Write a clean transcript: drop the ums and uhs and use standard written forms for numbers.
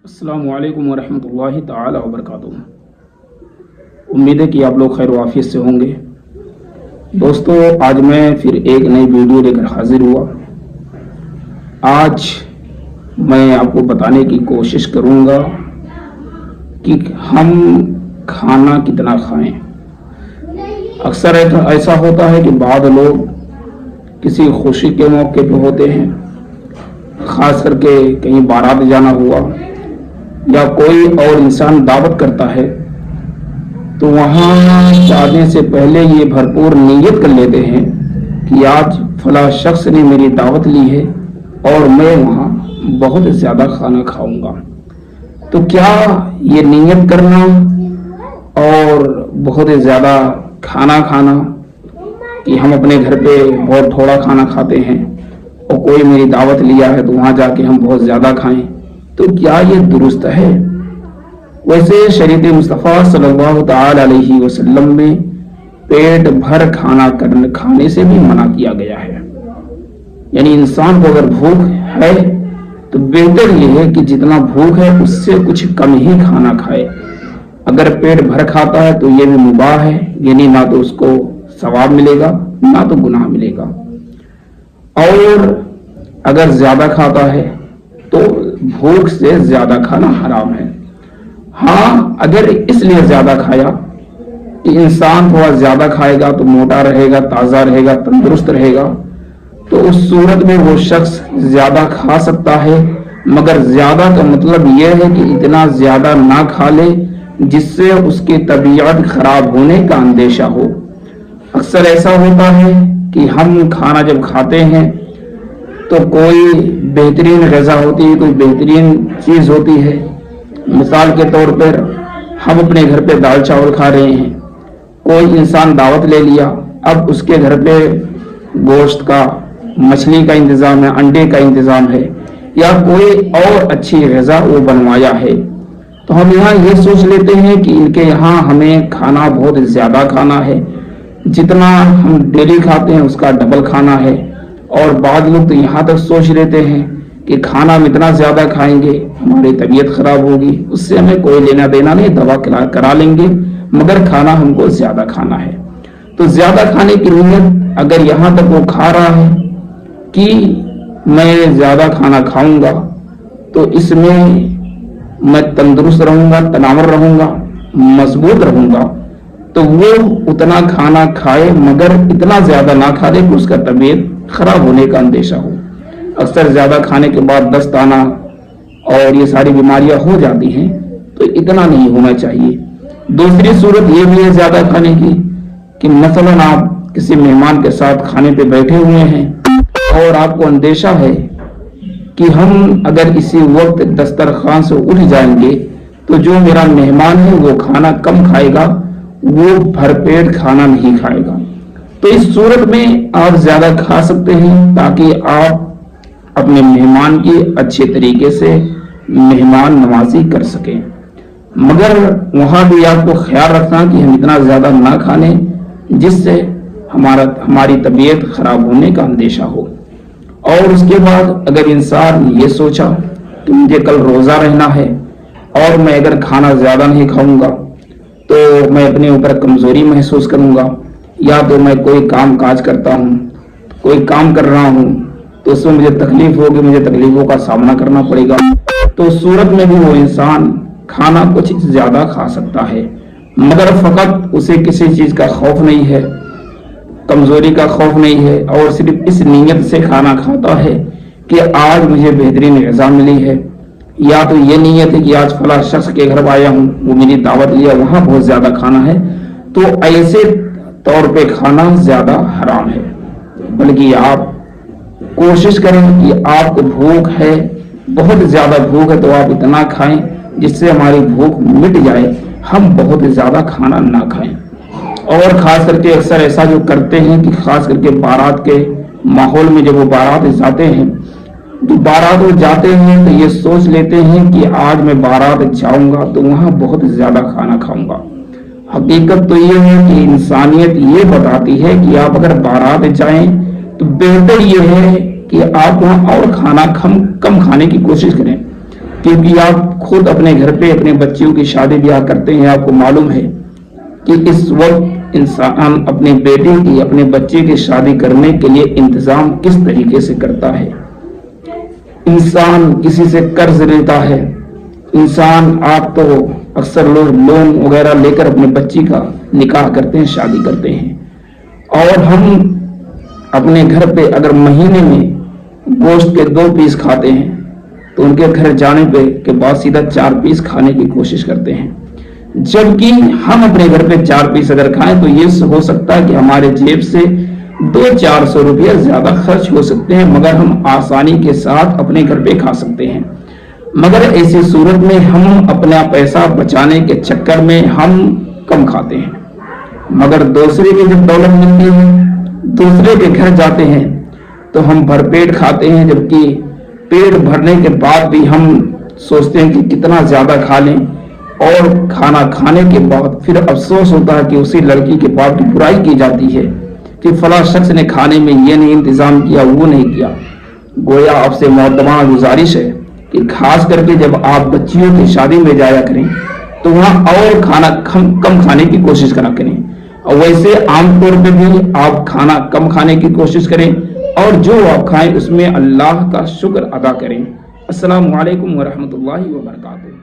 अस्सलामु अलैकुम वरहमतुल्लाहि ताला वबरकातुहू। उम्मीद है कि आप लोग खैर वाफियत से होंगे। दोस्तों, आज मैं फिर एक नई वीडियो लेकर हाजिर हुआ। आज मैं आपको बताने की कोशिश करूंगा कि हम खाना कितना खाएं। अक्सर ऐसा होता है कि बाद लोग किसी खुशी के मौके पे होते हैं, खास करके कहीं बारात जाना हुआ या कोई और इंसान दावत करता है, तो वहाँ जाने से पहले ये भरपूर नीयत कर लेते हैं कि आज फला शख्स ने मेरी दावत ली है और मैं वहाँ बहुत ज़्यादा खाना खाऊंगा। तो क्या ये नीयत करना और बहुत ज़्यादा खाना खाना कि हम अपने घर पे बहुत थोड़ा खाना खाते हैं और कोई मेरी दावत लिया है तो वहाँ जाके हम बहुत ज़्यादा खाएं, तो क्या ये दुरुस्त है? वैसे शरीयत मुस्तफ़ा सल्लल्लाहु तआला अलैहि वसल्लम में पेट भर खाने से भी मना किया गया है। यानी इंसान को अगर भूख है तो बेहतर ये है कि जितना भूख है उससे कुछ कम ही खाना खाए। अगर पेट भर खाता है तो ये भी मुबाह है, यानी ना तो उसको सवाब मिलेगा ना तो गुनाह मिलेगा। और अगर ज्यादा खाता है तो भूख से ज्यादा खाना हराम है। हाँ, अगर इसलिए ज्यादा खाया कि इंसान थोड़ा ज्यादा खाएगा तो मोटा रहेगा, ताजा रहेगा, तंदुरुस्त रहेगा, तो उस सूरत में वो शख्स ज्यादा खा सकता है। मगर ज्यादा का मतलब यह है कि इतना ज्यादा ना खा ले जिससे उसकी तबीयत खराब होने का अंदेशा हो। अक्सर ऐसा होता है कि हम खाना जब खाते हैं तो कोई बेहतरीन ग़िज़ा होती है, कोई बेहतरीन चीज़ होती है। मिसाल के तौर पर हम अपने घर पे दाल चावल खा रहे हैं, कोई इंसान दावत ले लिया, अब उसके घर पे गोश्त का, मछली का इंतज़ाम है, अंडे का इंतज़ाम है या कोई और अच्छी ग़िज़ा वो बनवाया है, तो हम यहाँ ये सोच लेते हैं कि इनके यहाँ हमें खाना बहुत ज़्यादा खाना है, जितना हम डेली खाते हैं उसका डबल खाना है। और बाद लोग तो यहाँ तक सोच लेते हैं कि खाना हम इतना ज्यादा खाएंगे हमारी तबीयत खराब होगी, उससे हमें कोई लेना देना नहीं, दवा करा लेंगे, मगर खाना हमको ज्यादा खाना है। तो ज्यादा खाने की नीयत अगर यहाँ तक वो खा रहा है कि मैं ज्यादा खाना खाऊंगा तो इसमें मैं तंदुरुस्त रहूंगा, तनावर रहूंगा, मजबूत रहूंगा, तो वो उतना खाना खाए मगर इतना ज्यादा ना खा ले कि उसका तबीयत खराब होने का अंदेशा हो। अक्सर ज्यादा खाने के बाद दस्त आना और ये सारी बीमारियां हो जाती हैं, तो इतना नहीं होना चाहिए। दूसरी सूरत ये भी है ज्यादा खाने की कि मसलन आप किसी मेहमान के साथ खाने पे बैठे हुए हैं और आपको अंदेशा है कि हम अगर इसी वक्त दस्तरखान से उठ जाएंगे तो जो मेरा मेहमान है वो खाना कम खाएगा, वो भरपेट खाना नहीं खाएगा। तो इस सूरत में आप ज्यादा खा सकते हैं ताकि आप अपने मेहमान की अच्छे तरीके से मेहमान नवाजी कर सकें। मगर वहां भी आपको ख्याल रखना कि हम इतना ज्यादा ना खाने जिससे हमारी तबीयत खराब होने का अंदेशा हो। और उसके बाद अगर इंसान ये सोचा कि मुझे कल रोजा रहना है और मैं अगर खाना ज्यादा नहीं खाऊंगा तो मैं अपने ऊपर कमजोरी महसूस करूंगा, या तो मैं कोई काम काज करता हूँ, कोई काम कर रहा हूँ तो उसमें मुझे तकलीफ होगी, मुझे तकलीफों का सामना करना पड़ेगा, तो सूरत में भी वो इंसान खाना कुछ ज्यादा खा सकता है। मगर फकत उसे किसी चीज का खौफ नहीं है, कमजोरी का खौफ नहीं है, और सिर्फ इस नीयत से खाना खाता है कि आज मुझे बेहतरीन ग़िज़ा मिली है, या तो ये नीयत है कि आज फला शख्स के घर आया हूँ, वो मेरी दावत लिया, वहां बहुत ज्यादा खाना है, तो ऐसे तौर पे खाना ज्यादा हराम है। बल्कि आप कोशिश करें कि आपको भूख है, बहुत ज्यादा भूख है, तो आप इतना खाएं जिससे हमारी भूख मिट जाए, हम बहुत ज्यादा खाना ना खाएं। और खास करके अक्सर ऐसा जो करते हैं कि खास करके बारात के माहौल में जब वो बारात जाते हैं तो बारात वो जाते हैं तो ये सोच लेते हैं कि आज मैं बारात जाऊंगा तो वहां बहुत ज्यादा खाना खाऊंगा। हकीकत तो ये है कि इंसानियत ये बताती है कि आप अगर बारात जाएं तो बेहतर ये है कि आप वहां और खाना कम खाने की कोशिश करें। क्योंकि आप खुद अपने घर पे अपने बच्चियों की शादी ब्याह करते हैं, आपको मालूम है कि इस वक्त इंसान अपने बेटे की, अपने बच्चे की शादी करने के लिए इंतजाम किस तरीके से करता है। इंसान किसी से कर्ज लेता है, इंसान आप तो अक्सर लोग लोन वगैरह लेकर अपने बच्ची का निकाह करते हैं, शादी करते हैं। और हम अपने घर पे अगर महीने में गोश्त के 2 पीस खाते हैं तो उनके घर जाने पे के बाद सीधा 4 पीस खाने की कोशिश करते हैं। जबकि हम अपने घर पे 4 पीस अगर खाएं तो ये हो सकता है कि हमारे जेब से 200-400 रुपया ज्यादा खर्च हो सकते हैं, मगर हम आसानी के साथ अपने घर पे खा सकते हैं। मगर ऐसी सूरत में हम अपना पैसा बचाने के चक्कर में हम कम खाते हैं, मगर दूसरे की जब दौलत मिलती है, दूसरे के घर जाते हैं तो हम भरपेट खाते हैं, जबकि पेट भरने के बाद भी हम सोचते हैं कि कितना ज्यादा खा लें, और खाना खाने के बाद फिर अफसोस होता है कि उसी लड़की के बाप की बुराई की जाती है कि फला शख्स ने खाने में ये नहीं इंतजाम किया, वो नहीं किया। गोया आपसे मुअद्दबाना गुजारिश है कि खास करके जब आप बच्चियों की शादी में जाया करें तो वहां और खाना कम खाने की कोशिश करा करें, और वैसे आमतौर पे भी आप खाना कम खाने की कोशिश करें, और जो आप खाएं उसमें अल्लाह का शुक्र अदा करें। अस्सलामु अलैकुम व रहमतुल्लाहि व बरकातुहू।